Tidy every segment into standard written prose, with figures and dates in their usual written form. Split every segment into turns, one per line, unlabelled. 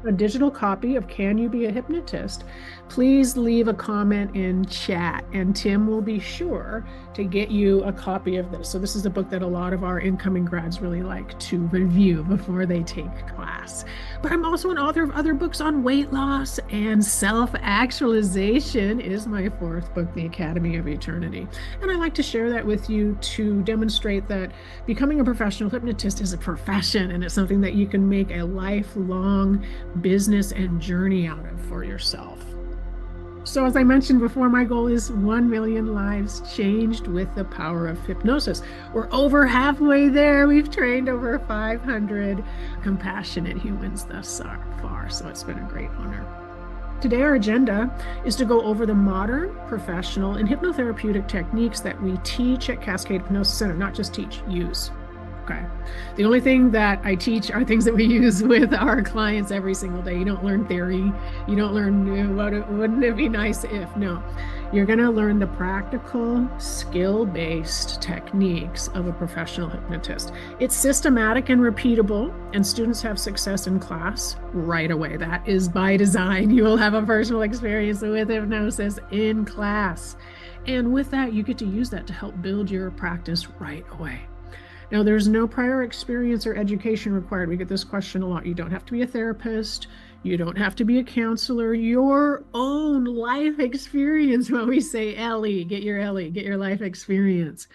a digital copy of Can You Be a Hypnotist, please leave a comment in chat and Tim will be sure to get you a copy of this. So this is a book that a lot of our incoming grads really like to review before they take class. But I'm also an author of other books on weight loss, and self-actualization is my fourth book, The Academy of Eternity. And I like to share that with you to demonstrate that becoming a professional hypnotist is a profession, and it's something that you can make a lifelong business and journey out of for yourself. So as I mentioned before, my goal is 1 million lives changed with the power of hypnosis. We're over halfway there. We've trained over 500 compassionate humans thus far, so it's been a great honor. Today, our agenda is to go over the modern, professional, and hypnotherapeutic techniques that we teach at Cascade Hypnosis Center, not just teach, use. Okay. The only thing that I teach are things that we use with our clients every single day. You don't learn theory. You don't learn wouldn't it be nice if. No, you're going to learn the practical, skill-based techniques of a professional hypnotist. It's systematic and repeatable, and students have success in class right away. That is by design. You will have a personal experience with hypnosis in class. And with that, you get to use that to help build your practice right away. Now, there's no prior experience or education required. We get this question a lot. You don't have to be a therapist. You don't have to be a counselor. Your own life experience, when we say Ellie, get your life experience.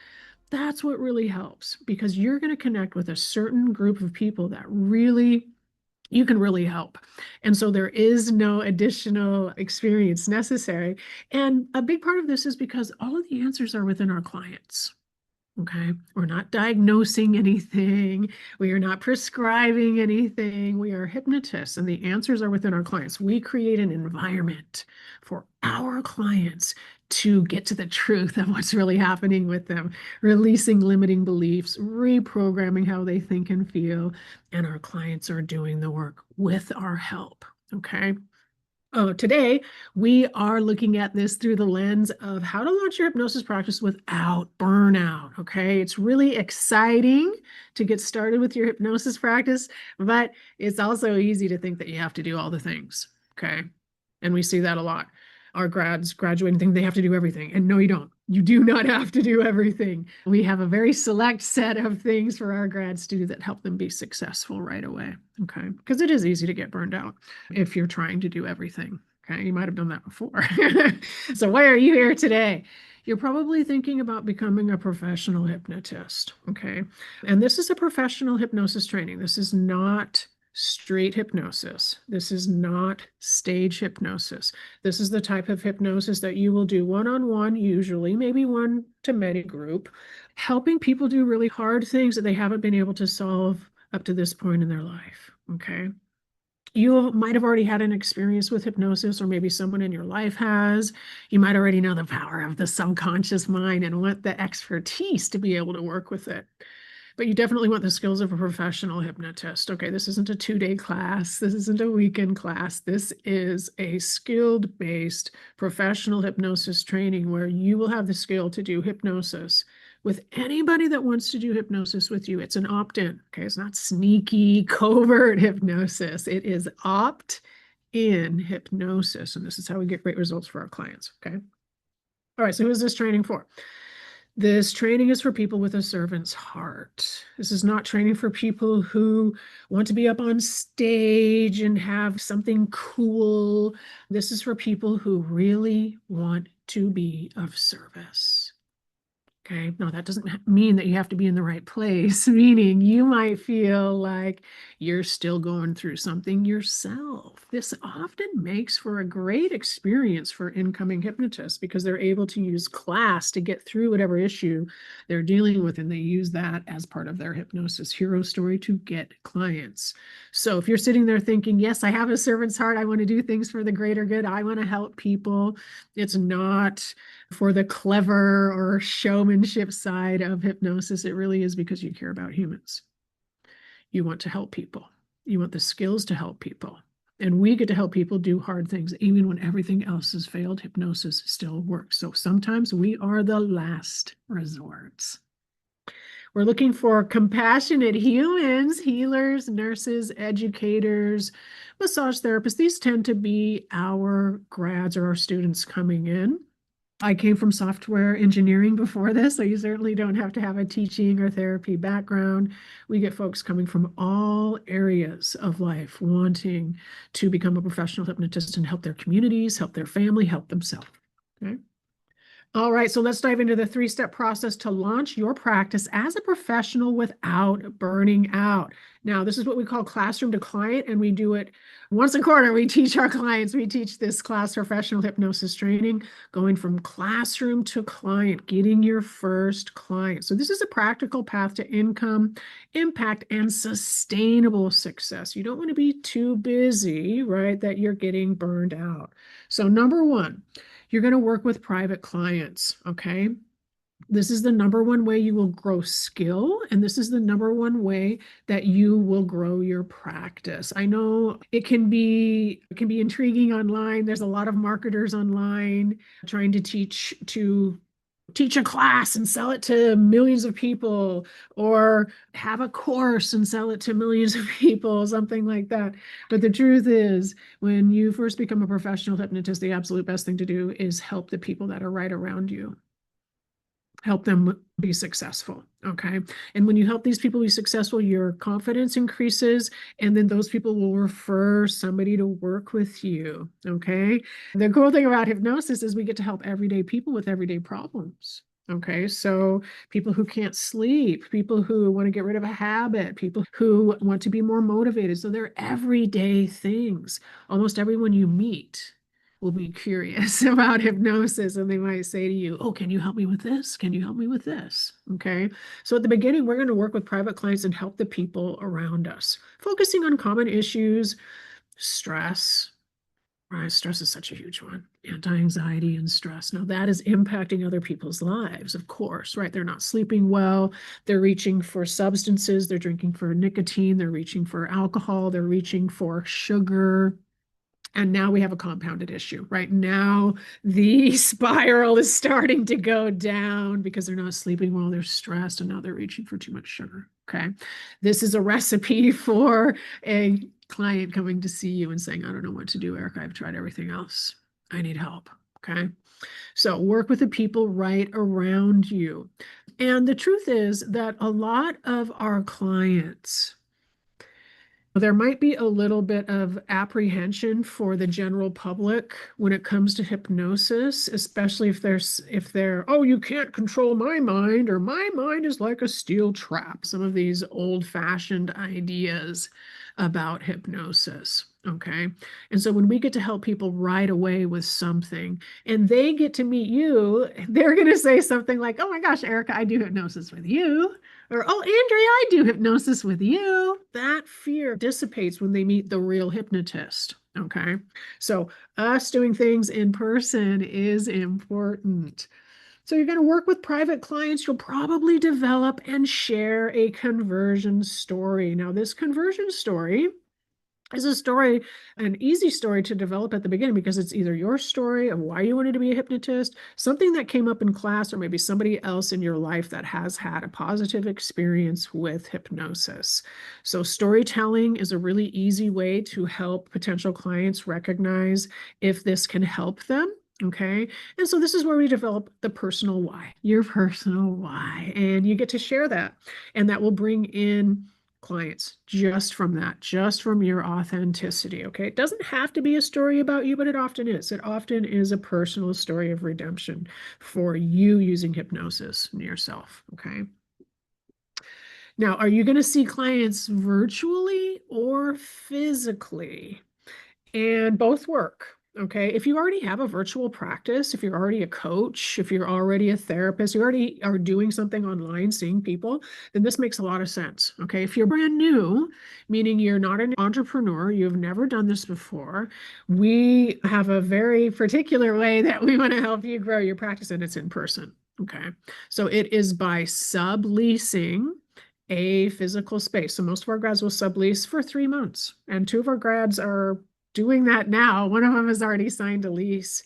That's what really helps, because you're going to connect with a certain group of people that really you can really help. And so there is no additional experience necessary. And a big part of this is because all of the answers are within our clients. Okay, we're not diagnosing anything. We are not prescribing anything. We are hypnotists, and the answers are within our clients. We create an environment for our clients to get to the truth of what's really happening with them, releasing limiting beliefs, reprogramming how they think and feel, and our clients are doing the work with our help. Okay. Today, we are looking at this through the lens of how to launch your hypnosis practice without burnout, okay? It's really exciting to get started with your hypnosis practice, but it's also easy to think that you have to do all the things, okay? And we see that a lot. Our grads graduating think they have to do everything, and no, you don't. You do not have to do everything. We have a very select set of things for our grads to do that help them be successful right away, okay? Because it is easy to get burned out if you're trying to do everything, okay? You might have done that before. So why are you here today? You're probably thinking about becoming a professional hypnotist, okay? And this is a professional hypnosis training. This is not street hypnosis. This is not stage hypnosis. This is the type of hypnosis that you will do one-on-one, usually, maybe one-to-many group, helping people do really hard things that they haven't been able to solve up to this point in their life, okay? You might have already had an experience with hypnosis, or maybe someone in your life has. You might already know the power of the subconscious mind and want the expertise to be able to work with it. But you definitely want the skills of a professional hypnotist. Okay, this isn't a 2-day class. This isn't a weekend class. This is a skilled-based professional hypnosis training where you will have the skill to do hypnosis with anybody that wants to do hypnosis with you. It's an opt-in. Okay, it's not sneaky, covert hypnosis. It is opt-in hypnosis. And this is how we get great results for our clients. Okay. All right, so who is this training for? This training is for people with a servant's heart. This is not training for people who want to be up on stage and have something cool. This is for people who really want to be of service. Okay, no, that doesn't mean that you have to be in the right place, meaning you might feel like you're still going through something yourself. This often makes for a great experience for incoming hypnotists because they're able to use class to get through whatever issue they're dealing with, and they use that as part of their hypnosis hero story to get clients. So if you're sitting there thinking, yes, I have a servant's heart, I want to do things for the greater good, I want to help people, it's not for the clever or showmanship side of hypnosis. It really is because you care about humans. You want to help people. You want the skills to help people. And we get to help people do hard things. Even when everything else has failed, hypnosis still works. So sometimes we are the last resort. We're looking for compassionate humans, healers, nurses, educators, massage therapists. These tend to be our grads or our students coming in. I came from software engineering before this, so you certainly don't have to have a teaching or therapy background. We get folks coming from all areas of life wanting to become a professional hypnotist and help their communities, help their family, help themselves. Okay. All right, so let's dive into the three-step process to launch your practice as a professional without burning out. Now, this is what we call classroom to client, and we do it once a quarter. We teach our clients, we teach this class professional hypnosis training, going from classroom to client, getting your first client. So this is a practical path to income, impact, and sustainable success. You don't want to be too busy, right, that you're getting burned out. So number one, you're going to work with private clients, okay? This is the number one way you will grow skill, and this is the number one way that you will grow your practice. I know it can be intriguing online. There's a lot of marketers online trying to teach a class and sell it to millions of people, or have a course and sell it to millions of people, something like that. But the truth is, when you first become a professional hypnotist, the absolute best thing to do is help the people that are right around you. Help them be successful, okay? And when you help these people be successful, your confidence increases, and then those people will refer somebody to work with you, okay? The cool thing about hypnosis is we get to help everyday people with everyday problems. Okay, so people who can't sleep, people who want to get rid of a habit, people who want to be more motivated. So they're everyday things. Almost everyone you meet will be curious about hypnosis, and they might say to you, oh, can you help me with this? Can you help me with this? Okay. So at the beginning, we're going to work with private clients and help the people around us, focusing on common issues, stress. Right, stress is such a huge one. Anti-anxiety and stress. Now that is impacting other people's lives, of course, right? They're not sleeping well. They're reaching for substances. They're drinking for nicotine. They're reaching for alcohol. They're reaching for sugar. And now we have a compounded issue. Right now, the spiral is starting to go down because they're not sleeping well, they're stressed, and now they're reaching for too much sugar. Okay. This is a recipe for a client coming to see you and saying, I don't know what to do, Erika. I've tried everything else. I need help. Okay. So work with the people right around you. And the truth is that a lot of our clients, there might be a little bit of apprehension for the general public when it comes to hypnosis, especially if they're, oh, you can't control my mind, or my mind is like a steel trap. Some of these old-fashioned ideas about hypnosis. Okay. And so when we get to help people right away with something and they get to meet you, they're going to say something like, oh my gosh, Erika, I do hypnosis with you. Or, oh, Andrea, I do hypnosis with you. That fear dissipates when they meet the real hypnotist. Okay. So us doing things in person is important. So you're going to work with private clients. You'll probably develop and share a conversion story. Now, this conversion story is a story, an easy story to develop at the beginning, because it's either your story of why you wanted to be a hypnotist, something that came up in class, or maybe somebody else in your life that has had a positive experience with hypnosis. So storytelling is a really easy way to help potential clients recognize if this can help them. Okay. And so this is where we develop the personal why, your personal why, and you get to share that, and that will bring in clients just from that, just from your authenticity. Okay. It doesn't have to be a story about you, but it often is. It often is a personal story of redemption for you using hypnosis in yourself. Okay. Now, are you going to see clients virtually or physically? And both work. Okay. If you already have a virtual practice, if you're already a coach, if you're already a therapist, you already are doing something online, seeing people, then this makes a lot of sense. Okay. If you're brand new, meaning you're not an entrepreneur, you've never done this before, we have a very particular way that we want to help you grow your practice, and it's in person. Okay. So it is by subleasing a physical space. So most of our grads will sublease for 3 months, and 2 of our grads are doing that now. One of them has already signed a lease.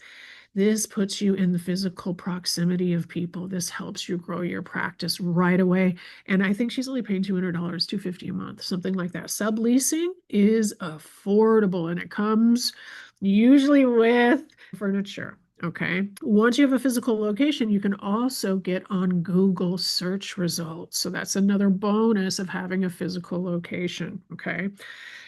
This puts you in the physical proximity of people. This helps you grow your practice right away. And I think she's only paying $200, $250 a month, something like that. Subleasing is affordable, and it comes usually with furniture. Okay. Once you have a physical location, you can also get on Google search results. So that's another bonus of having a physical location. Okay.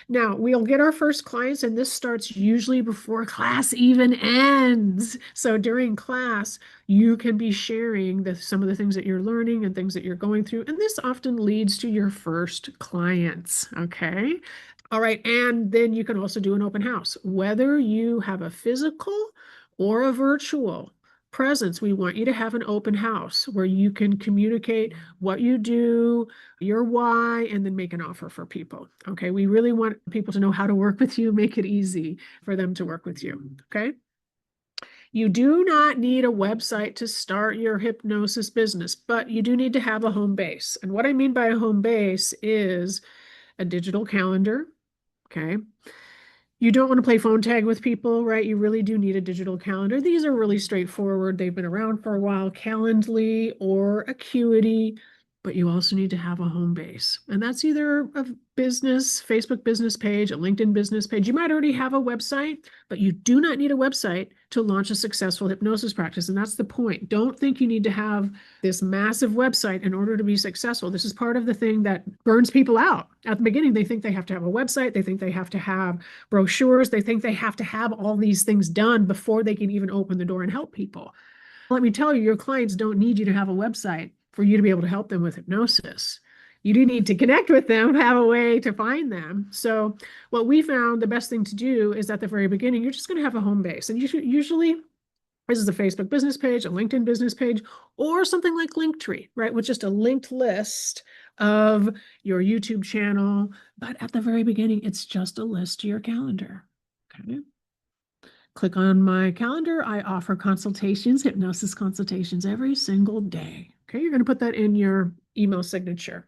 Now, we'll get our first clients, and this starts usually before class even ends. So during class, you can be sharing some of the things that you're learning and things that you're going through. And this often leads to your first clients. Okay. All right. And then you can also do an open house. Whether you have a physical or a virtual presence, we want you to have an open house where you can communicate what you do, your why, and then make an offer for people. Okay. We really want people to know how to work with you, make it easy for them to work with you. Okay. You do not need a website to start your hypnosis business, but you do need to have a home base. And what I mean by a home base is a digital calendar. Okay. You don't want to play phone tag with people, right? You really do need a digital calendar. These are really straightforward. They've been around for a while, Calendly or Acuity, but you also need to have a home base. And that's either a business, Facebook business page, a LinkedIn business page. You might already have a website, but you do not need a website to launch a successful hypnosis practice. And that's the point. Don't think you need to have this massive website in order to be successful. This is part of the thing that burns people out. At the beginning, they think they have to have a website. They think they have to have brochures. They think they have to have all these things done before they can even open the door and help people. Let me tell you, your clients don't need you to have a website for you to be able to help them with hypnosis. You do need to connect with them, have a way to find them. So what we found the best thing to do is at the very beginning, you're just going to have a home base. And usually this is a Facebook business page, a LinkedIn business page, or something like Linktree, right? With just a linked list of your YouTube channel. But at the very beginning, it's just a list to your calendar. Okay. Click on my calendar. I offer consultations, hypnosis consultations every single day. Okay, you're going to put that in your email signature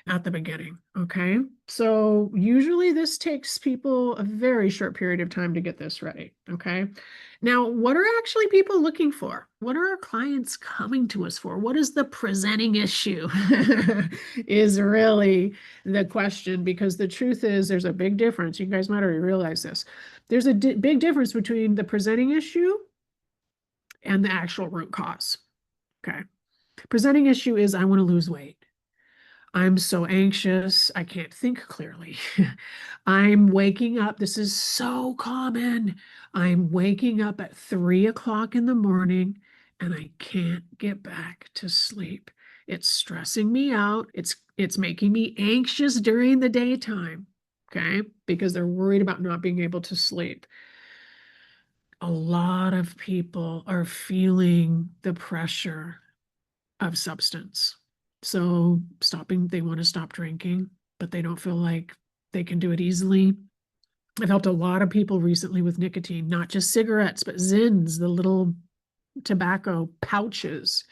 at the beginning. Okay, so usually this takes people a very short period of time to get this ready. Okay, now what are actually people looking for? What are our clients coming to us for? What is the presenting issue? Is really the question, because the truth is there's a big difference. You guys might already realize this. There's a big difference between the presenting issue and the actual root cause. Okay, presenting issue is I want to lose weight. I'm so anxious. I can't think clearly. I'm waking up. This is so common. I'm waking up at 3 o'clock in the morning and I can't get back to sleep. It's stressing me out. It's making me anxious during the daytime. Okay, because they're worried about not being able to sleep. A lot of people are feeling the pressure of substance. So they want to stop drinking, but they don't feel like they can do it easily. I've helped a lot of people recently with nicotine, not just cigarettes, but Zins, the little tobacco pouches.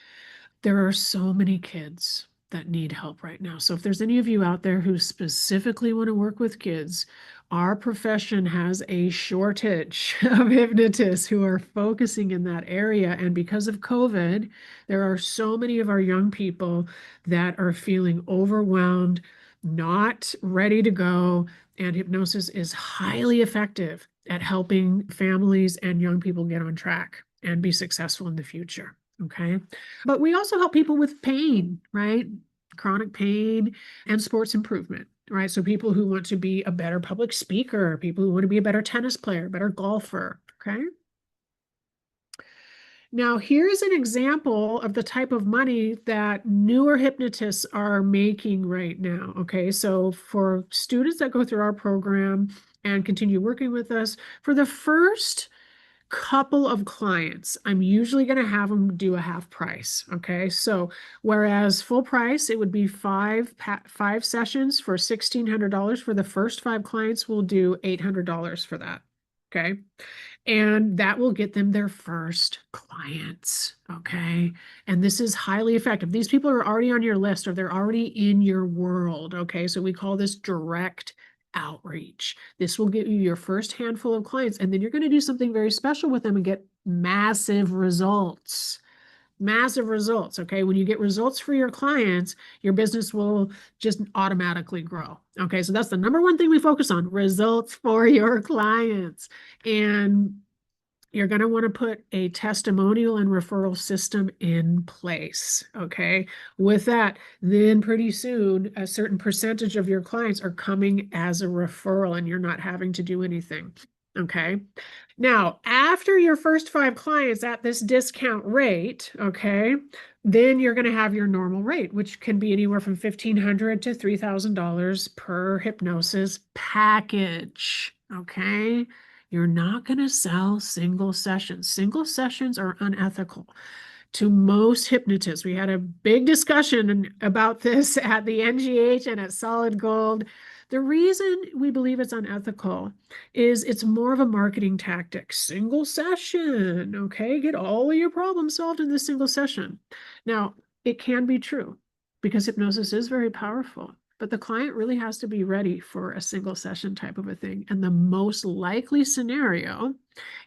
There are so many kids that need help right now. So if there's any of you out there who specifically want to work with kids, our profession has a shortage of hypnotists who are focusing in that area. And because of COVID, there are so many of our young people that are feeling overwhelmed, not ready to go. And hypnosis is highly effective at helping families and young people get on track and be successful in the future. Okay. But we also help people with pain, right? Chronic pain and sports improvement, right? So people who want to be a better public speaker, people who want to be a better tennis player, better golfer. Okay. Now, here's an example of the type of money that newer hypnotists are making right now. Okay. So for students that go through our program and continue working with us, for the first couple of clients, I'm usually going to have them do a half price. Okay. So whereas full price, it would be five sessions for $1,600. For the first 5 clients, we'll do $800 for that. Okay. And that will get them their first clients. Okay. And this is highly effective. These people are already on your list or they're already in your world. Okay. So we call this direct outreach. This will get you your first handful of clients, and then you're going to do something very special with them and get massive results. Massive results. Okay. When you get results for your clients, your business will just automatically grow. Okay. So that's the number one thing we focus on, results for your clients. And you're going to want to put a testimonial and referral system in place. Okay. With that, then pretty soon, a certain percentage of your clients are coming as a referral and you're not having to do anything. Okay. Now, after your first 5 clients at this discount rate, okay, then you're going to have your normal rate, which can be anywhere from $1,500 to $3,000 per hypnosis package. Okay. You're not going to sell single sessions. Single sessions are unethical to most hypnotists. We had a big discussion about this at the NGH and at Solid Gold. The reason we believe it's unethical is it's more of a marketing tactic. Single session, okay? Get all of your problems solved in this single session. Now, it can be true because hypnosis is very powerful. But the client really has to be ready for a single session type of a thing. And the most likely scenario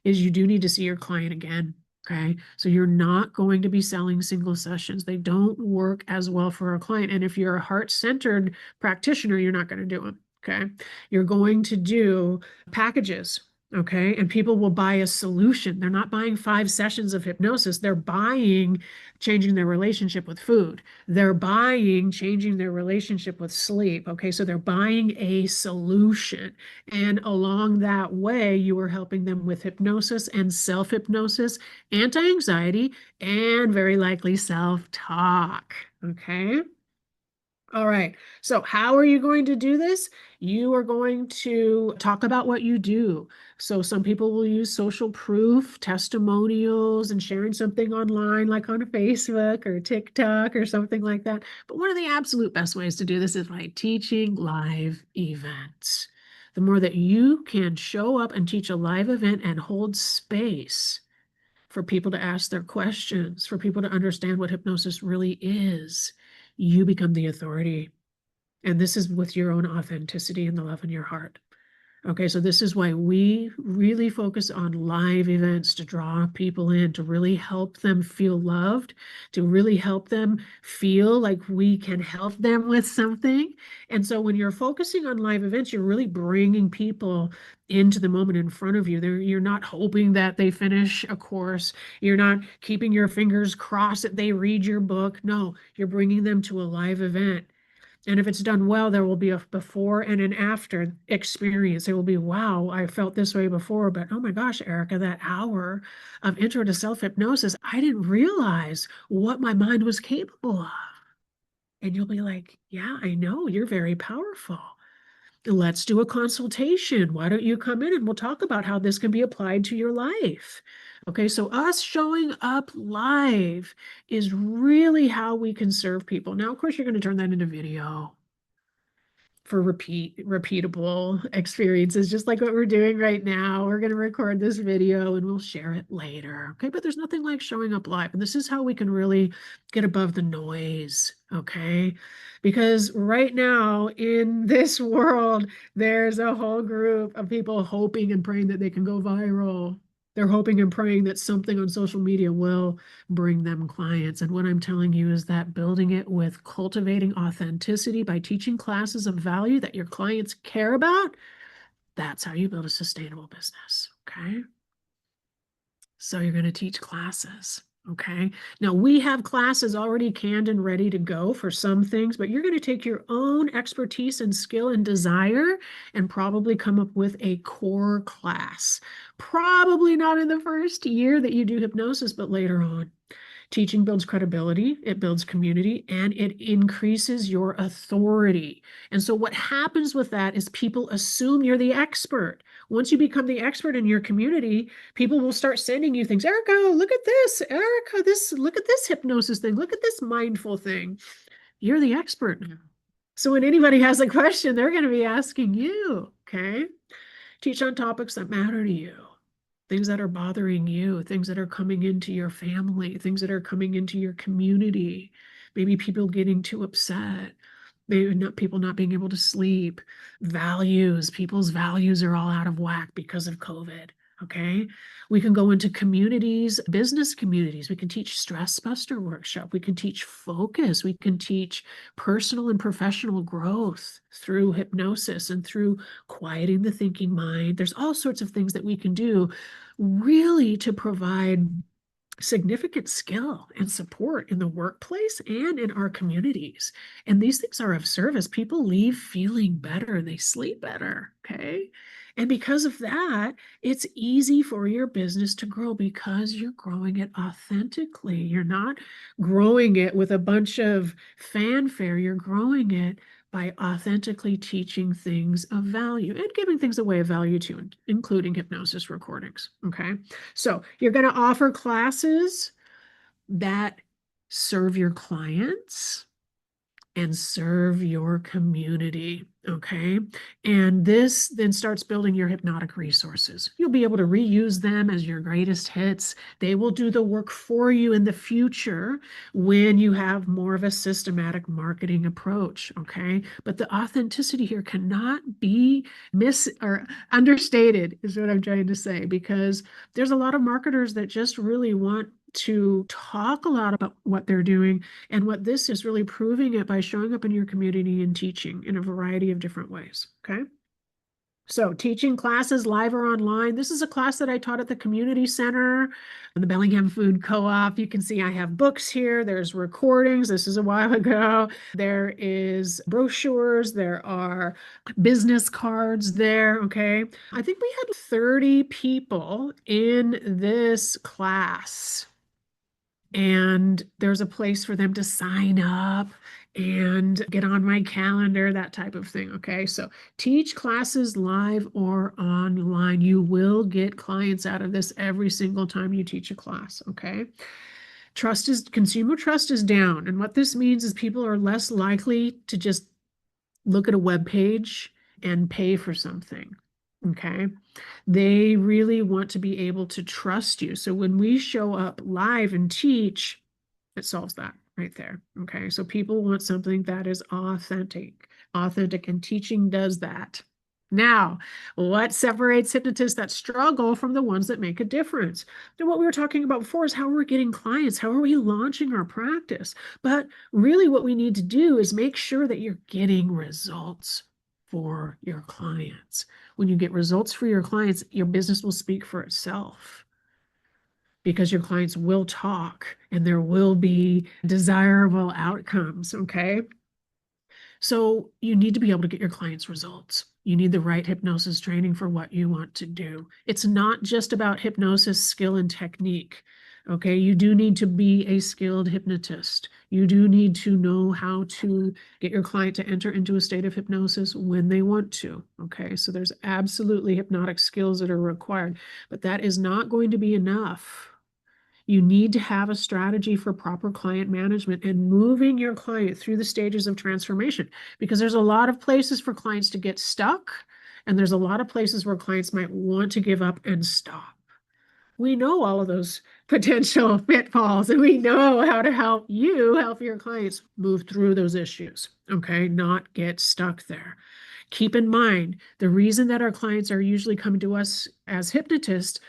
is you do need to see your client again. Okay. So you're not going to be selling single sessions. They don't work as well for a client. And if you're a heart-centered practitioner, you're not going to do them. Okay. You're going to do packages. Okay. And people will buy a solution. They're not buying 5 sessions of hypnosis. They're buying changing their relationship with food. They're buying changing their relationship with sleep. Okay. So they're buying a solution. And along that way, you are helping them with hypnosis and self-hypnosis, anti-anxiety, and very likely self-talk. Okay. All right. So how are you going to do this? You are going to talk about what you do. So some people will use social proof, testimonials, and sharing something online, like on Facebook or TikTok or something like that. But one of the absolute best ways to do this is by teaching live events. The more that you can show up and teach a live event and hold space for people to ask their questions, for people to understand what hypnosis really is, you become the authority. And this is with your own authenticity and the love in your heart. Okay, so this is why we really focus on live events to draw people in, to really help them feel loved, to really help them feel like we can help them with something. And so when you're focusing on live events, you're really bringing people into the moment in front of you. You're not hoping that they finish a course. You're not keeping your fingers crossed that they read your book. No, you're bringing them to a live event. And if it's done well, there will be a before and an after experience. It will be, wow, I felt this way before, but oh my gosh, Erika, that hour of intro to self-hypnosis, I didn't realize what my mind was capable of. And you'll be like, yeah, I know, you're very powerful. Let's do a consultation. Why don't you come in and we'll talk about how this can be applied to your life? Okay, so us showing up live is really how we can serve people. Now, of course, you're going to turn that into video for repeatable experiences, just like what we're doing right now. We're going to record this video and we'll share it later. Okay, but there's nothing like showing up live. And this is how we can really get above the noise. Okay, because right now in this world, there's a whole group of people hoping and praying that they can go viral. They're hoping and praying that something on social media will bring them clients. And what I'm telling you is that building it with cultivating authenticity by teaching classes of value that your clients care about, that's how you build a sustainable business. Okay. So you're going to teach classes. Okay. Now we have classes already canned and ready to go for some things, but you're going to take your own expertise and skill and desire and probably come up with a core class. Probably not in the first year that you do hypnosis, but later on. Teaching builds credibility, it builds community, and it increases your authority. And so what happens with that is people assume you're the expert. Once you become the expert in your community, people will start sending you things. Erika, look at this. Erika, look at this hypnosis thing. Look at this mindful thing. You're the expert now. So when anybody has a question, they're going to be asking you, okay? Teach on topics that matter to you. Things that are bothering you, things that are coming into your family, things that are coming into your community, maybe people getting too upset, maybe not people not being able to sleep, values, people's values are all out of whack because of COVID. Okay. We can go into communities, business communities. We can teach stress buster workshop. We can teach focus. We can teach personal and professional growth through hypnosis and through quieting the thinking mind. There's all sorts of things that we can do really to provide significant skill and support in the workplace and in our communities. And these things are of service. People leave feeling better and they sleep better. Okay. And because of that, it's easy for your business to grow because you're growing it authentically. You're not growing it with a bunch of fanfare. You're growing it by authentically teaching things of value and giving things away of value too, including hypnosis recordings. Okay. So you're going to offer classes that serve your clients and serve your community. Okay. And this then starts building your hypnotic resources. You'll be able to reuse them as your greatest hits. They will do the work for you in the future when you have more of a systematic marketing approach. Okay. But the authenticity here cannot be or understated, is what I'm trying to say, because there's a lot of marketers that just really want to talk a lot about what they're doing. And what this is really proving it by showing up in your community and teaching in a variety of different ways. Okay. So teaching classes live or online. This is a class that I taught at the community center, the Bellingham Food Co-op. You can see I have books here. There's recordings. This is a while ago. There is brochures. There are business cards there. Okay. I think we had 30 people in this class. And there's a place for them to sign up and get on my calendar, that type of thing. Okay. So teach classes live or online. You will get clients out of this every single time you teach a class. Okay. Consumer trust is down. And what this means is people are less likely to just look at a web page and pay for something. Okay. They really want to be able to trust you. So when we show up live and teach, it solves that right there. Okay. So people want something that is authentic, and teaching does that. Now, what separates hypnotists that struggle from the ones that make a difference? And what we were talking about before is how we're getting clients, how are we launching our practice? But really what we need to do is make sure that you're getting results for your clients. When you get results for your clients, your business will speak for itself because your clients will talk and there will be desirable outcomes. Okay. So you need to be able to get your clients results. You need the right hypnosis training for what you want to do. It's not just about hypnosis skill and technique. Okay, you do need to be a skilled hypnotist. You do need to know how to get your client to enter into a state of hypnosis when they want to. Okay, so there's absolutely hypnotic skills that are required, but that is not going to be enough. You need to have a strategy for proper client management and moving your client through the stages of transformation, because there's a lot of places for clients to get stuck, and there's a lot of places where clients might want to give up and stop. We know all of those potential pitfalls, and we know how to help your clients move through those issues. Okay, not get stuck there. Keep in mind, the reason that our clients are usually coming to us as hypnotists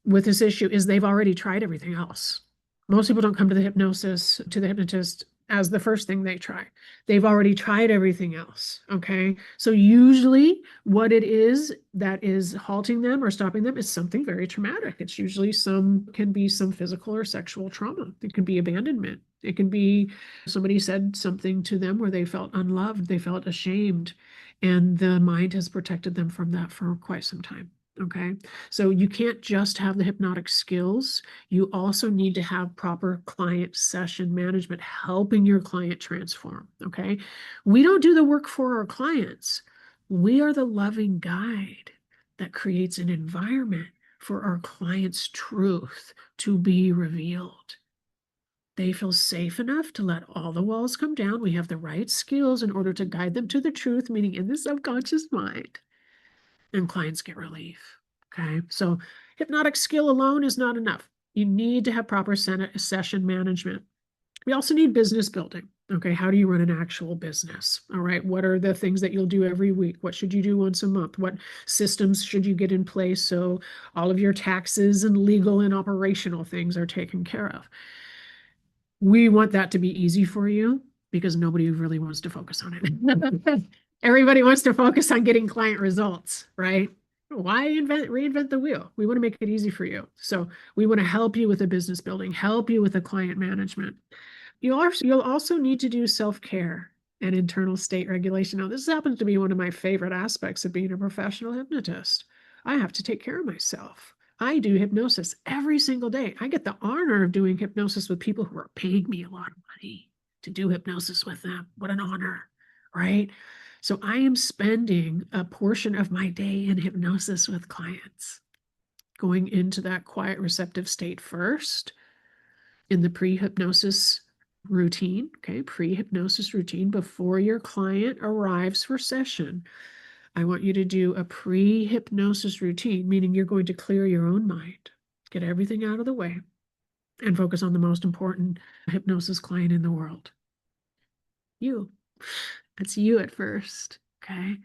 with this issue is they've already tried everything else. Most people don't come to the hypnotist as the first thing they try. They've already tried everything else. Okay. So usually what it is that is halting them or stopping them is something very traumatic. It's usually can be some physical or sexual trauma. It can be abandonment. It can be somebody said something to them where they felt unloved, they felt ashamed, and the mind has protected them from that for quite some time. Okay. So you can't just have the hypnotic skills. You also need to have proper client session management, helping your client transform. Okay. We don't do the work for our clients. We are the loving guide that creates an environment for our clients' truth to be revealed. They feel safe enough to let all the walls come down. We have the right skills in order to guide them to the truth, meaning in the subconscious mind. And clients get relief. Okay. So hypnotic skill alone is not enough. You need to have proper session management. We also need business building. Okay, how do you run an actual business? All right, what are the things that you'll do every week? What should you do once a month? What systems should you get in place so all of your taxes and legal and operational things are taken care of? We want that to be easy for you because nobody really wants to focus on it. Everybody wants to focus on getting client results, right? Why reinvent the wheel? We want to make it easy for you. So we want to help you with the business building, help you with the client management. You'll also need to do self-care and internal state regulation. Now, this happens to be one of my favorite aspects of being a professional hypnotist. I have to take care of myself. I do hypnosis every single day. I get the honor of doing hypnosis with people who are paying me a lot of money to do hypnosis with them. What an honor, right? So I am spending a portion of my day in hypnosis with clients, going into that quiet receptive state first in the pre-hypnosis routine, okay, pre-hypnosis routine before your client arrives for session. I want you to do a pre-hypnosis routine, meaning you're going to clear your own mind, get everything out of the way, and focus on the most important hypnosis client in the world. You. That's you at first, okay?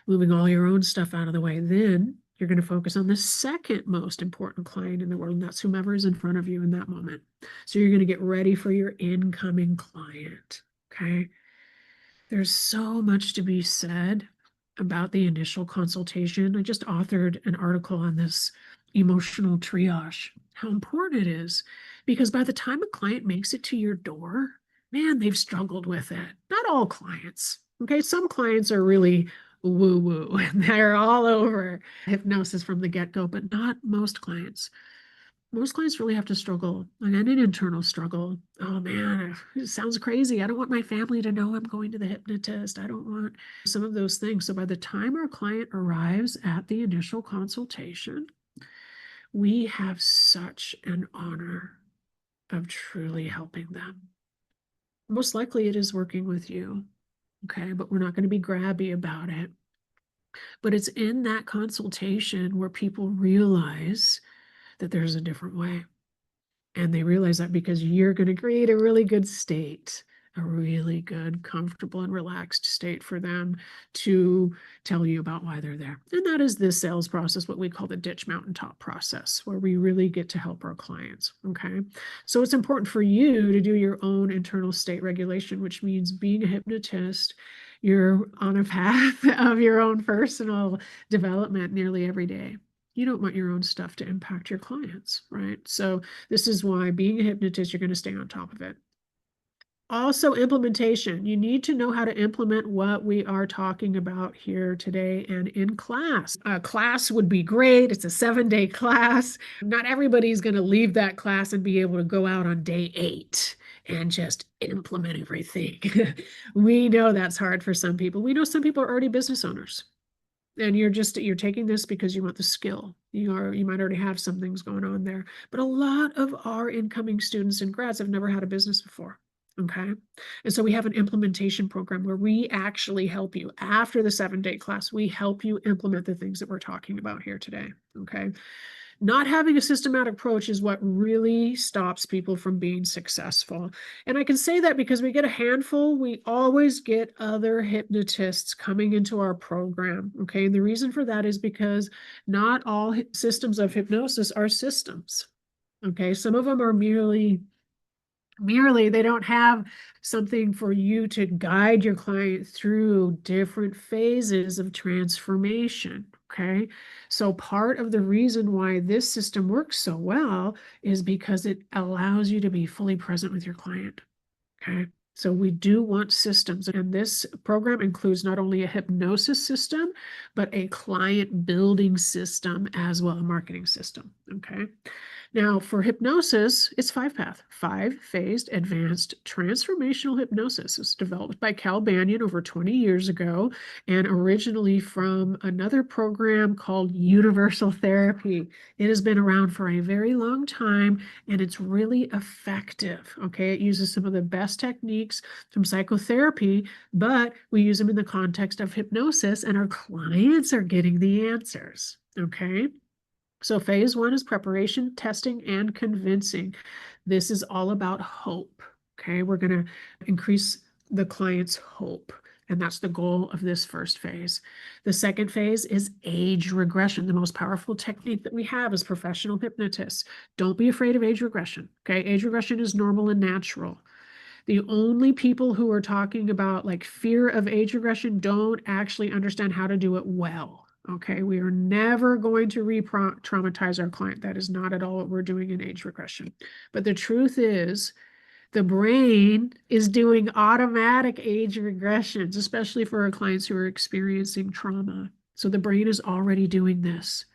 Moving all your own stuff out of the way. Then you're going to focus on the second most important client in the world, and that's whomever is in front of you in that moment. So you're going to get ready for your incoming client, okay? There's so much to be said about the initial consultation. I just authored an article on this emotional triage, how important it is, because by the time a client makes it to your door, man, they've struggled with it. Not all clients, okay? Some clients are really woo-woo and they're all over hypnosis from the get-go, but not most clients. Most clients really have to struggle, and an internal struggle. Oh man, it sounds crazy. I don't want my family to know I'm going to the hypnotist. I don't want some of those things. So by the time our client arrives at the initial consultation, we have such an honor of truly helping them. Most likely it is working with you, okay? But we're not going to be grabby about it. But it's in that consultation where people realize that there's a different way. And they realize that because you're going to create a really good state, a really good, comfortable, and relaxed state for them to tell you about why they're there. And that is this sales process, what we call the ditch mountaintop process, where we really get to help our clients. Okay. So it's important for you to do your own internal state regulation, which means being a hypnotist, you're on a path of your own personal development nearly every day. You don't want your own stuff to impact your clients, right? So this is why being a hypnotist, you're going to stay on top of it. Also, implementation. You need to know how to implement what we are talking about here today and in class. A class would be great. It's a 7-day class. Not everybody's going to leave that class and be able to go out on day 8 and just implement everything. We know that's hard for some people. We know some people are already business owners. And you're taking this because you want the skill. You might already have some things going on there. But a lot of our incoming students and grads have never had a business before. Okay. And so we have an implementation program where we actually help you after the 7-day class. We help you implement the things that we're talking about here today. Okay. Not having a systematic approach is what really stops people from being successful. And I can say that because we get a handful, we always get other hypnotists coming into our program. Okay. And the reason for that is because not all systems of hypnosis are systems. Okay. Some of them are merely they don't have something for you to guide your client through different phases of transformation. Okay. So part of the reason why this system works so well is because it allows you to be fully present with your client. Okay. So we do want systems, and this program includes not only a hypnosis system, but a client building system as well, a marketing system. Okay. Now, for hypnosis, it's 5-path, 5-phased advanced transformational hypnosis. It's developed by Cal Banyan over 20 years ago and originally from another program called Universal Therapy. It has been around for a very long time and it's really effective. Okay, it uses some of the best techniques from psychotherapy, but we use them in the context of hypnosis and our clients are getting the answers. Okay. So phase 1 is preparation, testing, and convincing. This is all about hope. Okay, we're going to increase the client's hope. And that's the goal of this first phase. The second phase is age regression. The most powerful technique that we have as professional hypnotists. Don't be afraid of age regression. Okay, age regression is normal and natural. The only people who are talking about like fear of age regression don't actually understand how to do it well. Okay, we are never going to re-traumatize our client. That is not at all what we're doing in age regression. But the truth is, the brain is doing automatic age regressions, especially for our clients who are experiencing trauma. So the brain is already doing this.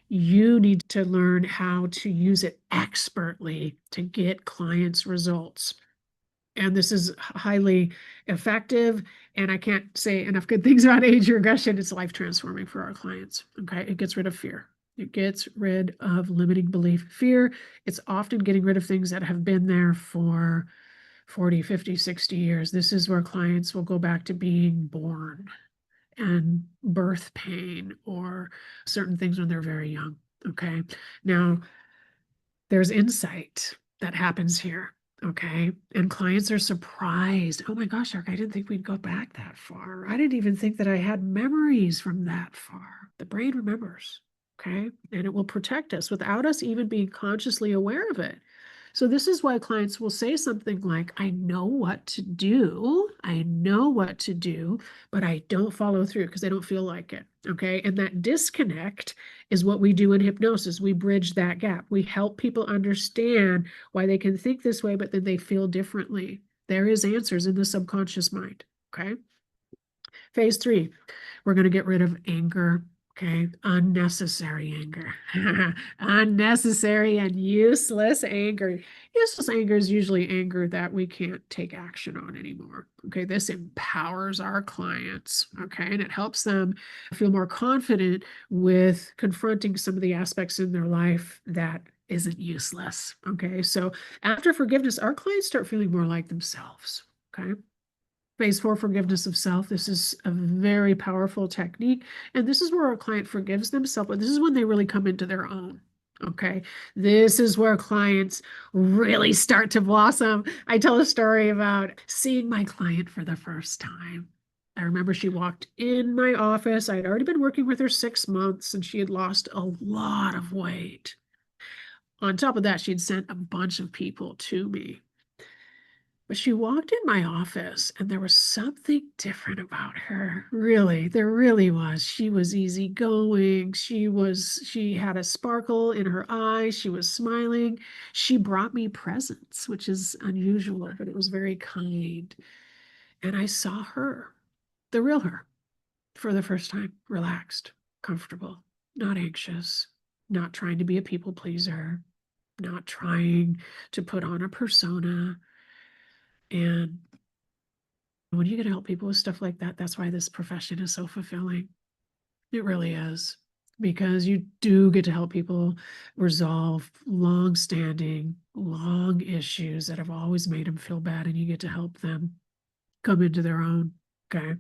You need to learn how to use it expertly to get clients results. And this is highly effective. And I can't say enough good things about age regression. It's life transforming for our clients. Okay. It gets rid of fear. It gets rid of limiting belief. Fear, it's often getting rid of things that have been there for 40, 50, 60 years. This is where clients will go back to being born and birth pain or certain things when they're very young. Okay. Now, there's insight that happens here. Okay. And clients are surprised. Oh my gosh, Eric, I didn't think we'd go back that far. I didn't even think that I had memories from that far. The brain remembers. Okay. And it will protect us without us even being consciously aware of it. So this is why clients will say something like, I know what to do. I know what to do, but I don't follow through because they don't feel like it. Okay. And that disconnect is what we do in hypnosis. We bridge that gap. We help people understand why they can think this way, but then they feel differently. There is answers in the subconscious mind. Okay. Phase 3, we're going to get rid of anger. Okay, unnecessary anger. Unnecessary and useless anger. Useless anger is usually anger that we can't take action on anymore. Okay, this empowers our clients. Okay, and it helps them feel more confident with confronting some of the aspects in their life that isn't useless. Okay, so after forgiveness, our clients start feeling more like themselves. Okay. Phase 4, forgiveness of self. This is a very powerful technique. And this is where our client forgives themselves, but this is when they really come into their own. Okay. This is where clients really start to blossom. I tell a story about seeing my client for the first time. I remember she walked in my office. I had already been working with her 6 months and she had lost a lot of weight. On top of that, she'd sent a bunch of people to me. But she walked in my office and there was something different about her. Really, there really was. She was easygoing. She had a sparkle in her eyes. She was smiling. She brought me presents, which is unusual, but it was very kind. And I saw her, the real her, for the first time, relaxed, comfortable, not anxious, not trying to be a people pleaser, not trying to put on a persona. And when you get to help people with stuff like that, that's why this profession is so fulfilling. It really is. Because you do get to help people resolve long-standing, long issues that have always made them feel bad, and you get to help them come into their own. Okay.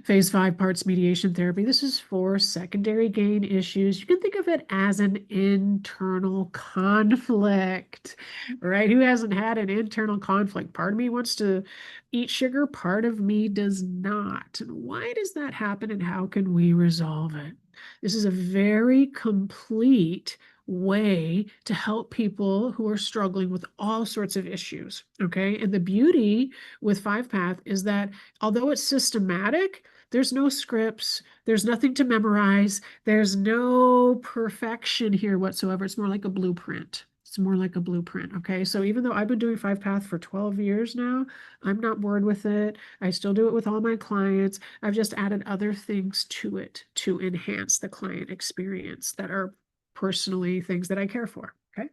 Phase 5, parts mediation therapy. This is for secondary gain issues. You can think of it as an internal conflict, right? Who hasn't had an internal conflict? Part of me wants to eat sugar, part of me does not. And why does that happen and how can we resolve it? This is a very complete way to help people who are struggling with all sorts of issues. Okay. And the beauty with 5-Path is that although it's systematic, there's no scripts, there's nothing to memorize, there's no perfection here whatsoever. It's more like a blueprint. It's more like a blueprint. Okay. So even though I've been doing 5-Path for 12 years now, I'm not bored with it. I still do it with all my clients. I've just added other things to it to enhance the client experience that are personally things that I care for. Okay.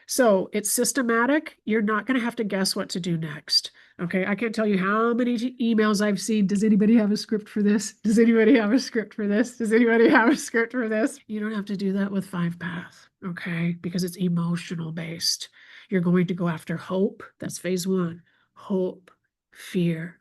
So it's systematic. You're not going to have to guess what to do next. Okay. I can't tell you how many emails I've seen. Does anybody have a script for this? Does anybody have a script for this? Does anybody have a script for this? You don't have to do that with 5-Path. Okay. Because it's emotional based. You're going to go after hope. That's phase 1. Hope, fear,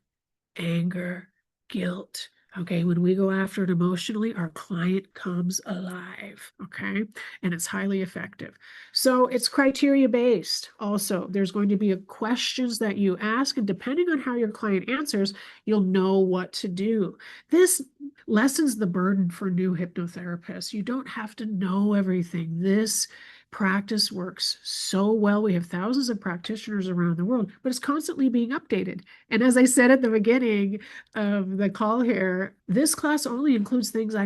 anger, guilt, Okay, when we go after it emotionally, our client comes alive. Okay, and it's highly effective. So it's criteria based. Also, there's going to be questions that you ask, and depending on how your client answers, you'll know what to do. This lessens the burden for new hypnotherapists. You don't have to know everything. This practice works so well. We have thousands of practitioners around the world, but it's constantly being updated. And as I said at the beginning of the call here, this class only includes things I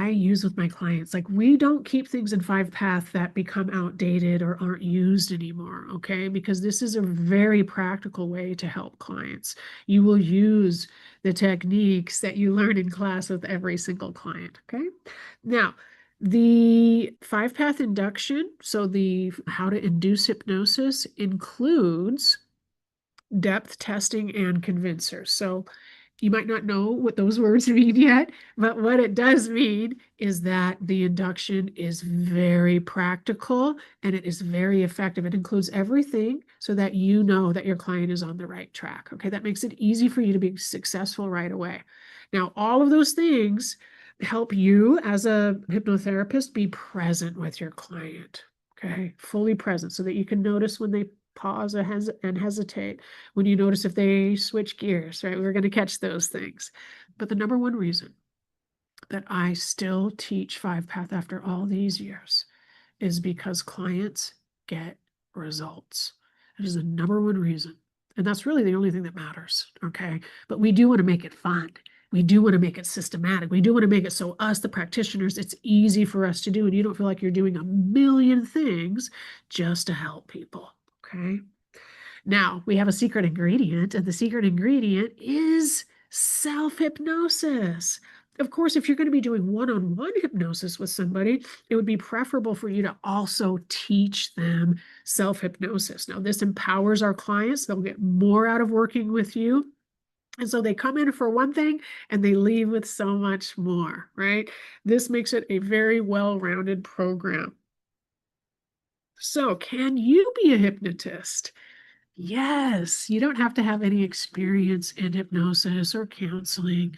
use with my clients. Like, we don't keep things in 5-path that become outdated or aren't used anymore, okay? Because this is a very practical way to help clients. You will use the techniques that you learn in class with every single client, okay? Now, the 5-path induction, so the how to induce hypnosis, includes depth testing and convincers. So you might not know what those words mean yet, but what it does mean is that the induction is very practical and it is very effective. It includes everything so that you know that your client is on the right track. Okay, that makes it easy for you to be successful right away. Now, all of those things help you as a hypnotherapist be present with your client. Okay, fully present so that you can notice when they pause and hesitate, when you notice if they switch gears, right? We're going to catch those things. But the number one reason that I still teach 5-path after all these years is because clients get results. It is the number one reason. And that's really the only thing that matters. Okay. But we do want to make it fun. We do want to make it systematic. We do want to make it so us, the practitioners, it's easy for us to do. And you don't feel like you're doing a million things just to help people. Okay. Now, we have a secret ingredient, and the secret ingredient is self-hypnosis. Of course, if you're going to be doing one-on-one hypnosis with somebody, it would be preferable for you to also teach them self-hypnosis. Now, this empowers our clients. They'll get more out of working with you. And so they come in for one thing and they leave with so much more, right? This makes it a very well-rounded program. So, can you be a hypnotist? Yes, you don't have to have any experience in hypnosis or counseling.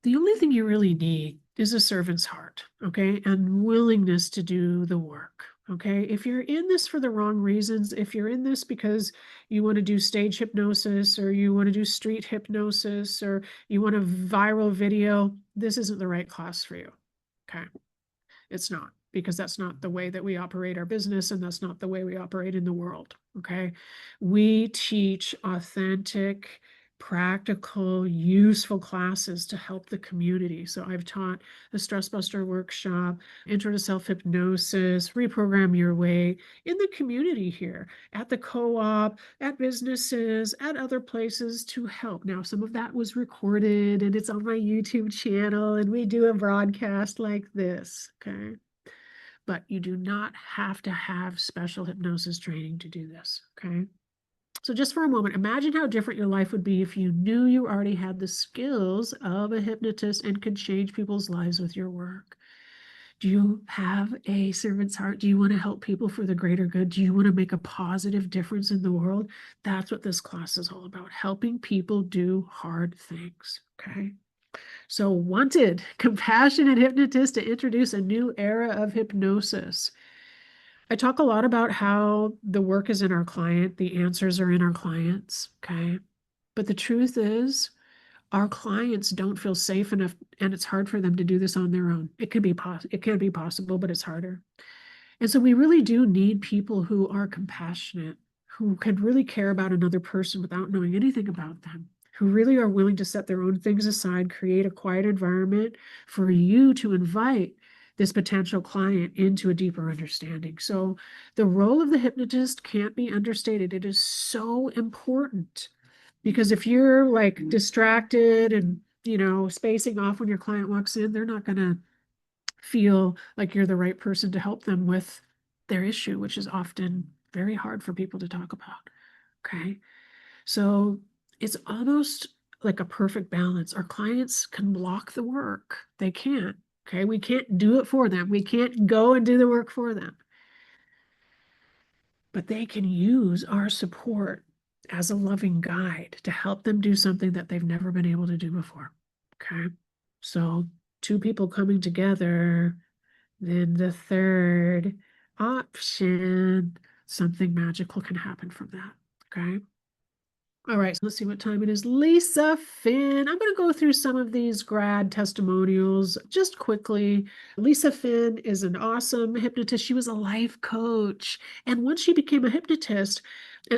The only thing you really need is a servant's heart, okay, and willingness to do the work, okay? If you're in this for the wrong reasons, if you're in this because you want to do stage hypnosis or you want to do street hypnosis or you want a viral video, this isn't the right class for you, okay? It's not, because that's not the way that we operate our business and that's not the way we operate in the world. Okay. We teach authentic, practical, useful classes to help the community. So I've taught the Stress Buster workshop, Intro to Self-Hypnosis, Reprogram Your Way in the community here, at the co-op, at businesses, at other places to help. Now, some of that was recorded and it's on my YouTube channel, and we do a broadcast like this, okay? But you do not have to have special hypnosis training to do this, okay? So just for a moment, imagine how different your life would be if you knew you already had the skills of a hypnotist and could change people's lives with your work. Do you have a servant's heart? Do you want to help people for the greater good? Do you want to make a positive difference in the world? That's what this class is all about, helping people do hard things, okay? So, wanted, compassionate hypnotist to introduce a new era of hypnosis. I talk a lot about how the work is in our client, the answers are in our clients, okay? But the truth is, our clients don't feel safe enough, and it's hard for them to do this on their own. It can be possible, but it's harder. And so we really do need people who are compassionate, who can really care about another person without knowing anything about them, who really are willing to set their own things aside, create a quiet environment for you to invite this potential client into a deeper understanding. So the role of the hypnotist can't be understated. It is so important, because if you're like distracted and, spacing off when your client walks in, they're not going to feel like you're the right person to help them with their issue, which is often very hard for people to talk about. Okay. So it's almost like a perfect balance. Our clients can block the work. They can't. Okay. We can't do it for them. We can't go and do the work for them. But they can use our support as a loving guide to help them do something that they've never been able to do before. Okay. So two people coming together, then the third option, something magical can happen from that. Okay. All right, so let's see what time it is. Lisa Finn. I'm going to go through some of these grad testimonials just quickly. Lisa Finn is an awesome hypnotist. She was a life coach. And once she became a hypnotist,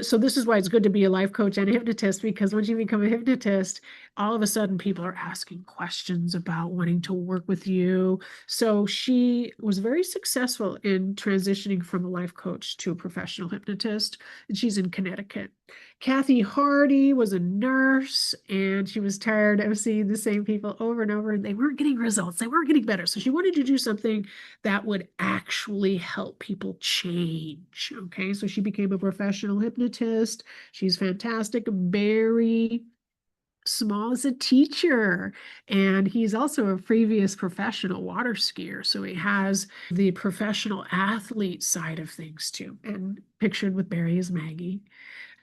so this is why it's good to be a life coach and a hypnotist, because once you become a hypnotist, all of a sudden people are asking questions about wanting to work with you. So she was very successful in transitioning from a life coach to a professional hypnotist, and she's in Connecticut. Kathy Hardy was a nurse, and she was tired of seeing the same people over and over, and they weren't getting results. They weren't getting better. So she wanted to do something that would actually help people change. Okay, so she became a professional hypnotist. She's fantastic. Barry Small is a teacher, and he's also a previous professional water skier. So he has the professional athlete side of things too. And pictured with Barry is Maggie.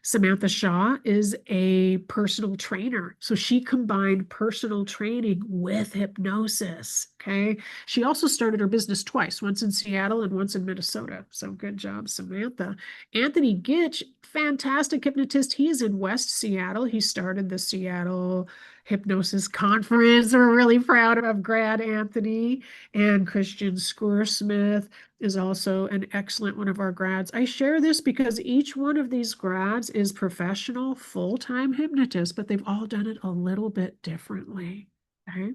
Samantha Shaw is a personal trainer. So she combined personal training with hypnosis. Okay. She also started her business twice, once in Seattle and once in Minnesota. So good job, Samantha. Anthony Gitch, fantastic hypnotist. He is in West Seattle. He started the Seattle Hypnosis Conference. We're really proud of grad Anthony. And Christian Squaresmith is also an excellent one of our grads. I share this because each one of these grads is professional, full-time hypnotists, but they've all done it a little bit differently. Okay.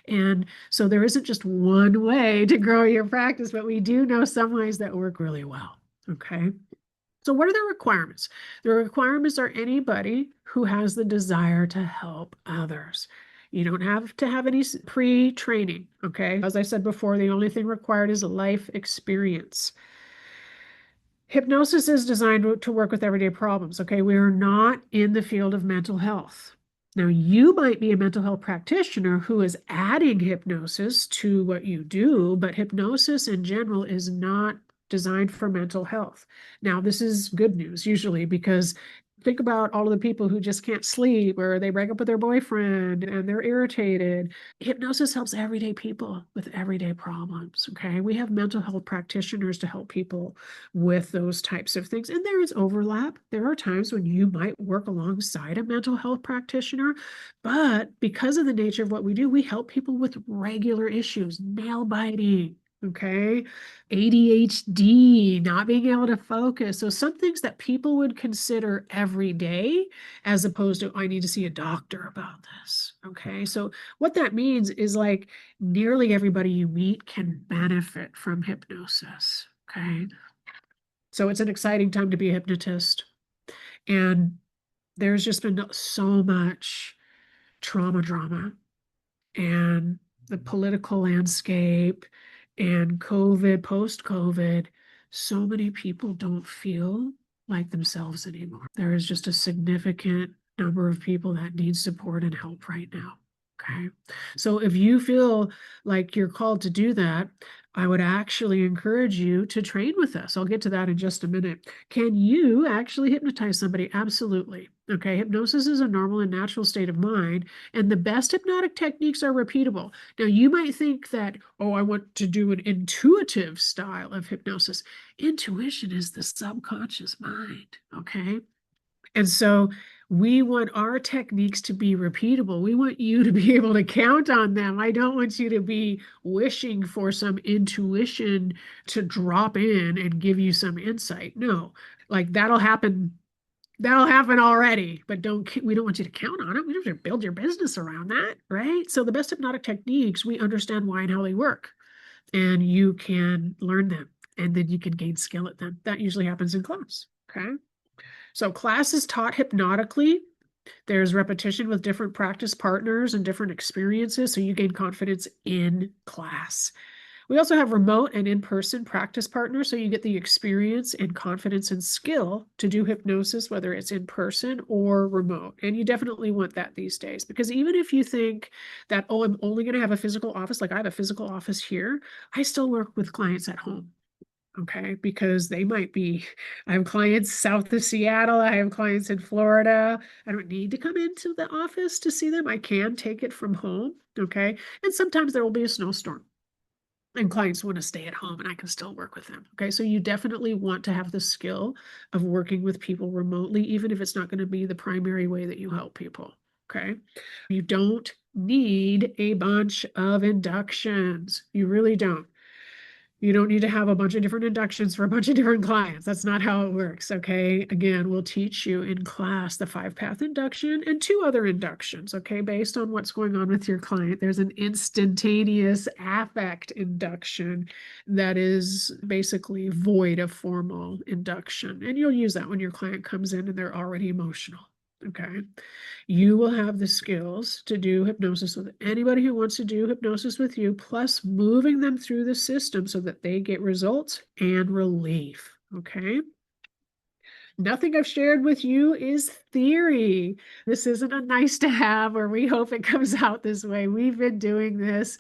And so there isn't just one way to grow your practice, but we do know some ways that work really well. Okay. So what are the requirements? The requirements are anybody who has the desire to help others. You don't have to have any pre-training, okay? As I said before, the only thing required is a life experience. Hypnosis is designed to work with everyday problems, okay? We are not in the field of mental health. Now, you might be a mental health practitioner who is adding hypnosis to what you do, but hypnosis in general is not designed for mental health. Now, this is good news usually, because think about all of the people who just can't sleep, or they break up with their boyfriend and they're irritated. Hypnosis helps everyday people with everyday problems. Okay. We have mental health practitioners to help people with those types of things. And there is overlap. There are times when you might work alongside a mental health practitioner, but because of the nature of what we do, we help people with regular issues, nail biting. Okay. ADHD, not being able to focus. So some things that people would consider every day, as opposed to, I need to see a doctor about this. Okay. So what that means is like nearly everybody you meet can benefit from hypnosis. Okay. So it's an exciting time to be a hypnotist. And there's just been so much drama and the political landscape and COVID, post-COVID, so many people don't feel like themselves anymore. There is just a significant number of people that need support and help right now. Okay. So if you feel like you're called to do that, I would actually encourage you to train with us. I'll get to that in just a minute. Can you actually hypnotize somebody? Absolutely. Okay. Hypnosis is a normal and natural state of mind, and the best hypnotic techniques are repeatable. Now, you might think that, oh, I want to do an intuitive style of hypnosis. Intuition is the subconscious mind. Okay. And so we want our techniques to be repeatable. We want you to be able to count on them. I don't want you to be wishing for some intuition to drop in and give you some insight. No, like that'll happen. That'll happen already, but we don't want you to count on it. We don't have to build your business around that, right? So the best hypnotic techniques, we understand why and how they work, and you can learn them, and then you can gain skill at them. That usually happens in class. Okay. So class is taught hypnotically. There's repetition with different practice partners and different experiences, so you gain confidence in class. We also have remote and in-person practice partners, so you get the experience and confidence and skill to do hypnosis, whether it's in person or remote. And you definitely want that these days, because even if you think that, oh, I'm only going to have a physical office, like I have a physical office here, I still work with clients at home. Okay, because they might be, I have clients south of Seattle, I have clients in Florida. I don't need to come into the office to see them. I can take it from home. Okay. And sometimes there will be a snowstorm and clients want to stay at home and I can still work with them. Okay. So you definitely want to have the skill of working with people remotely, even if it's not going to be the primary way that you help people. Okay. You don't need a bunch of inductions. You really don't. You don't need to have a bunch of different inductions for a bunch of different clients. That's not how it works. Okay. Again, we'll teach you in class the 5-path induction and 2 other inductions. Okay. Based on what's going on with your client, there's an instantaneous affect induction that is basically void of formal induction. And you'll use that when your client comes in and they're already emotional. Okay. You will have the skills to do hypnosis with anybody who wants to do hypnosis with you, plus moving them through the system so that they get results and relief. Okay. Nothing I've shared with you is theory. This isn't a nice to have, or we hope it comes out this way. We've been doing this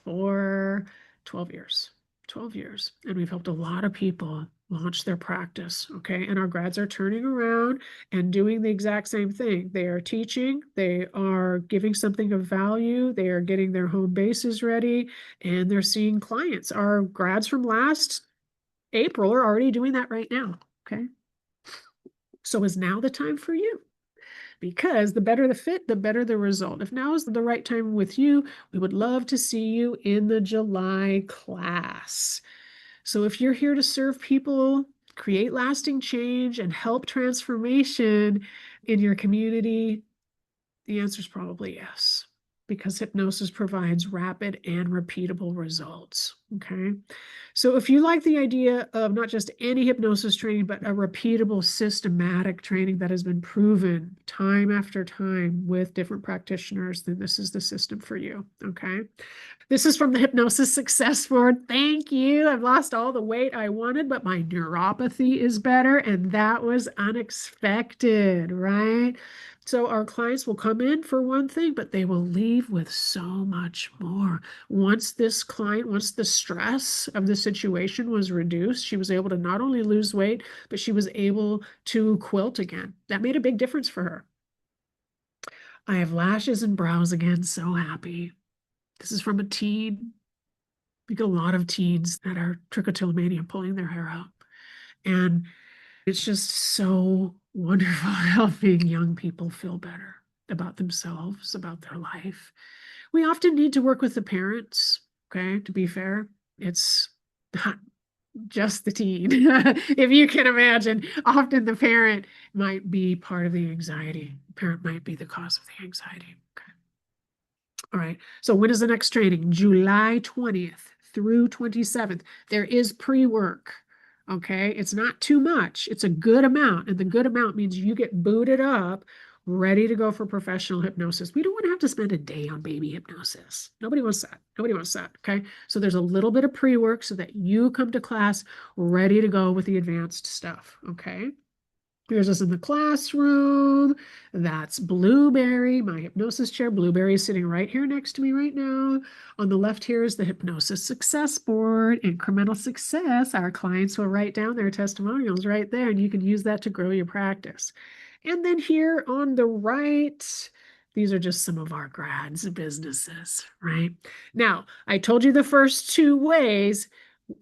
for 12 years. 12 years. And we've helped a lot of people launch their practice. Okay. And our grads are turning around and doing the exact same thing. They are teaching, they are giving something of value, they are getting their home bases ready, and they're seeing clients. Our grads from last April are already doing that right now. Okay. So is now the time for you? Because the better the fit, the better the result. If now is the right time with you, we would love to see you in the July class. So if you're here to serve people, create lasting change, and help transformation in your community, the answer is probably yes, because hypnosis provides rapid and repeatable results. Okay. So if you like the idea of not just any hypnosis training, but a repeatable, systematic training that has been proven time after time with different practitioners, then this is the system for you. Okay. This is from the Hypnosis Success Board. Thank you. I've lost all the weight I wanted, but my neuropathy is better, and that was unexpected, right? So our clients will come in for one thing, but they will leave with so much more. Once the stress of the situation was reduced, she was able to not only lose weight, but she was able to quilt again. That made a big difference for her. I have lashes and brows again. So happy. This is from a teen. We get a lot of teens that are trichotillomania pulling their hair out. And it's just so wonderful helping young people feel better about themselves, about their life. We often need to work with the parents, okay? To be fair, it's not just the teen. If you can imagine, often the parent might be part of the anxiety. The parent might be the cause of the anxiety. Okay. All right. So when is the next training? July 20th through 27th. There is pre-work. Okay. It's not too much. It's a good amount. And the good amount means you get booted up, ready to go for professional hypnosis. We don't want to have to spend a day on baby hypnosis. Nobody wants that. Nobody wants that. Okay. So there's a little bit of pre-work so that you come to class ready to go with the advanced stuff. Okay. Here's us in the classroom. That's Blueberry, my hypnosis chair. Blueberry is sitting right here next to me right now. On the left here is the Hypnosis Success Board, incremental success. Our clients will write down their testimonials right there, and you can use that to grow your practice. And then here on the right, these are just some of our grads' businesses, right? Now, I told you the first 2 ways.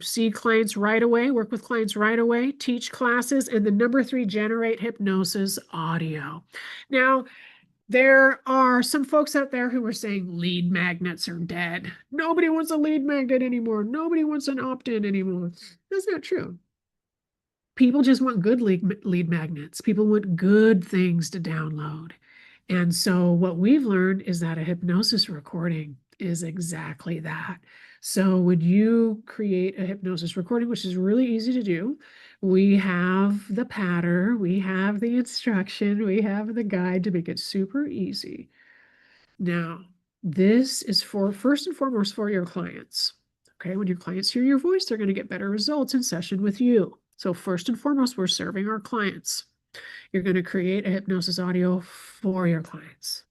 See clients right away, work with clients right away, teach classes, and the number 3, generate hypnosis audio. Now, there are some folks out there who are saying lead magnets are dead. Nobody wants a lead magnet anymore. Nobody wants an opt-in anymore. That's not true. People just want good lead magnets. People want good things to download. And so what we've learned is that a hypnosis recording is exactly that. So when you create a hypnosis recording, which is really easy to do, we have the pattern, we have the instruction, we have the guide to make it super easy. Now, this is for first and foremost for your clients. Okay, when your clients hear your voice, they're going to get better results in session with you. So first and foremost, we're serving our clients. You're going to create a hypnosis audio for your clients.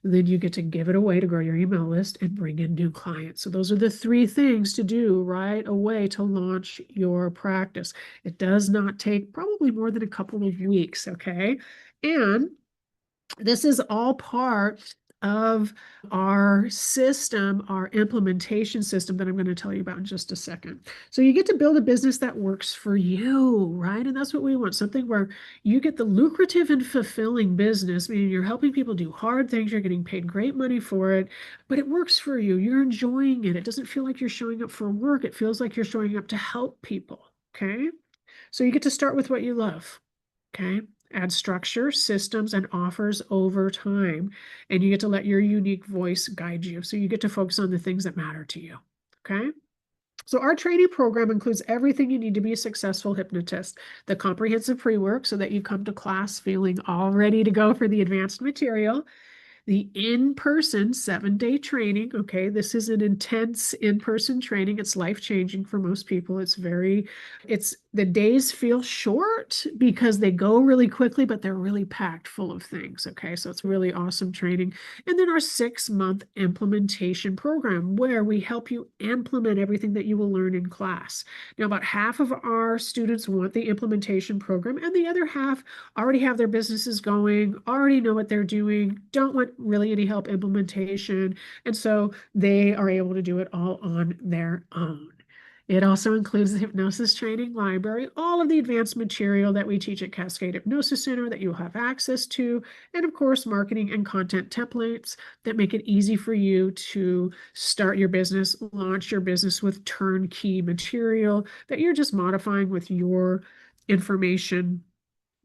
then you get to give it away to grow your email list and bring in new clients. So those are the three things to do right away to launch your practice. It does not take probably more than a couple of weeks, okay? And this is all part of our system, our implementation system that I'm going to tell you about in just a second. So you get to build a business that works for you, right? And that's what we want, something where you get the lucrative and fulfilling business, meaning you're helping people do hard things, you're getting paid great money for it, but it works for you. You're enjoying it. It doesn't feel like you're showing up for work. It feels like you're showing up to help people, okay? So you get to start with what you love, okay? Add structure, systems, and offers over time. And you get to let your unique voice guide you. So you get to focus on the things that matter to you. Okay. So our training program includes everything you need to be a successful hypnotist. The comprehensive pre-work so that you come to class feeling all ready to go for the advanced material. The in-person 7-day training. Okay, this is an intense in-person training. It's life-changing for most people. The days feel short because they go really quickly, but they're really packed full of things. Okay, so it's really awesome training. And then our 6-month implementation program where we help you implement everything that you will learn in class. Now, about half of our students want the implementation program, and the other half already have their businesses going, already know what they're doing, don't want really any help implementation. And so they are able to do it all on their own. It also includes the hypnosis training library, all of the advanced material that we teach at Cascade Hypnosis Center that you'll have access to, and of course, marketing and content templates that make it easy for you to start your business, launch your business with turnkey material that you're just modifying with your information,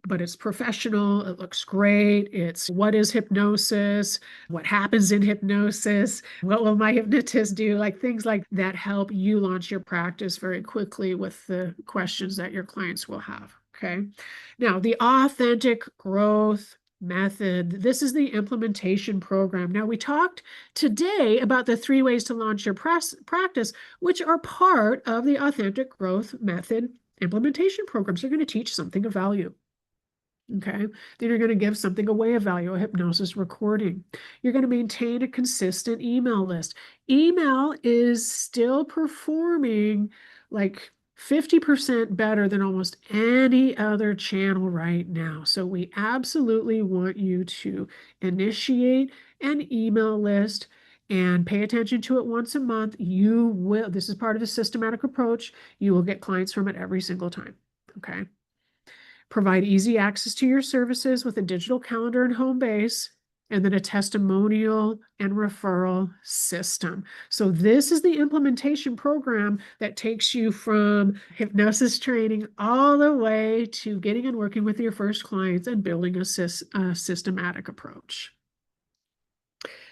but it's professional. It looks great. It's what is hypnosis? What happens in hypnosis? What will my hypnotist do? Like things like that help you launch your practice very quickly with the questions that your clients will have. Okay. Now, the authentic growth method. This is the implementation program. Now, we talked today about the 3 ways to launch your practice, which are part of the authentic growth method implementation program. So you're going to teach something of value. Okay, then you're going to give something away of value, a hypnosis recording. You're going to maintain a consistent email list. Email is still performing like 50% better than almost any other channel right now. So we absolutely want you to initiate an email list and pay attention to it once a month. This is part of a systematic approach. You will get clients from it every single time. Okay. Provide easy access to your services with a digital calendar and home base, and then a testimonial and referral system. So this is the implementation program that takes you from hypnosis training all the way to getting and working with your first clients and building a systematic approach.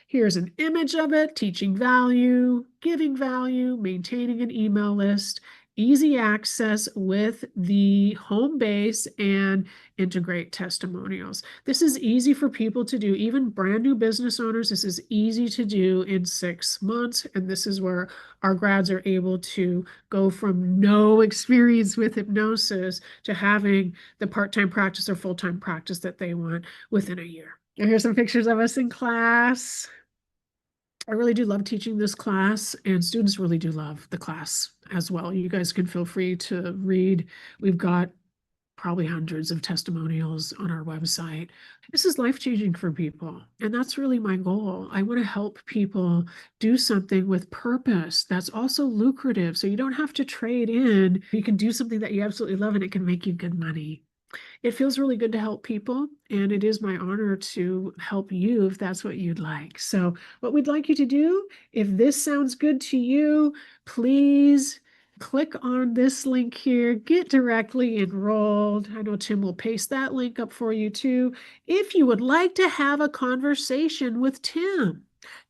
Here's an image of it, teaching value, giving value, maintaining an email list, easy access with the home base, and integrate testimonials. This is easy for people to do, even brand new business owners. This is easy to do in 6 months. And this is where our grads are able to go from no experience with hypnosis to having the part-time practice or full-time practice that they want within a year. And here's some pictures of us in class. I really do love teaching this class, and students really do love the class as well. You guys can feel free to read. We've got probably hundreds of testimonials on our website. This is life-changing for people, and that's really my goal. I want to help people do something with purpose that's also lucrative, so you don't have to trade in. You can do something that you absolutely love, and it can make you good money. It feels really good to help people, and it is my honor to help you if that's what you'd like. So what we'd like you to do, if this sounds good to you, please click on this link here, get directly enrolled. I know Tim will paste that link up for you too. If you would like to have a conversation with Tim,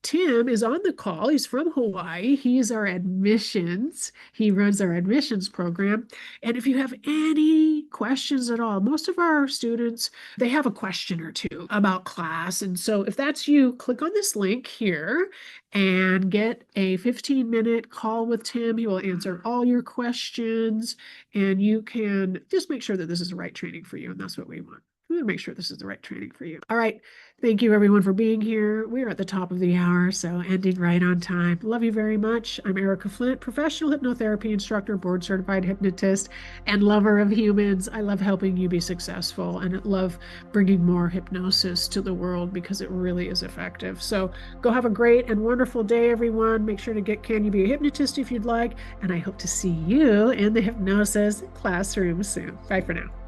Tim is on the call. He's from Hawaii. He's our admissions. He runs our admissions program. And if you have any questions at all, most of our students, they have a question or two about class. And so if that's you, click on this link here and get a 15-minute call with Tim. He will answer all your questions, and you can just make sure that this is the right training for you. And that's what we want. to make sure this is the right training for you. All right. Thank you, everyone, for being here. We are at the top of the hour, so ending right on time. Love you very much. I'm Erika Flint, professional hypnotherapy instructor, board certified hypnotist, and lover of humans. I love helping you be successful, and I love bringing more hypnosis to the world because it really is effective. So go have a great and wonderful day, everyone. Make sure to get Can You Be a Hypnotist if you'd like, and I hope to see you in the hypnosis classroom soon. Bye for now.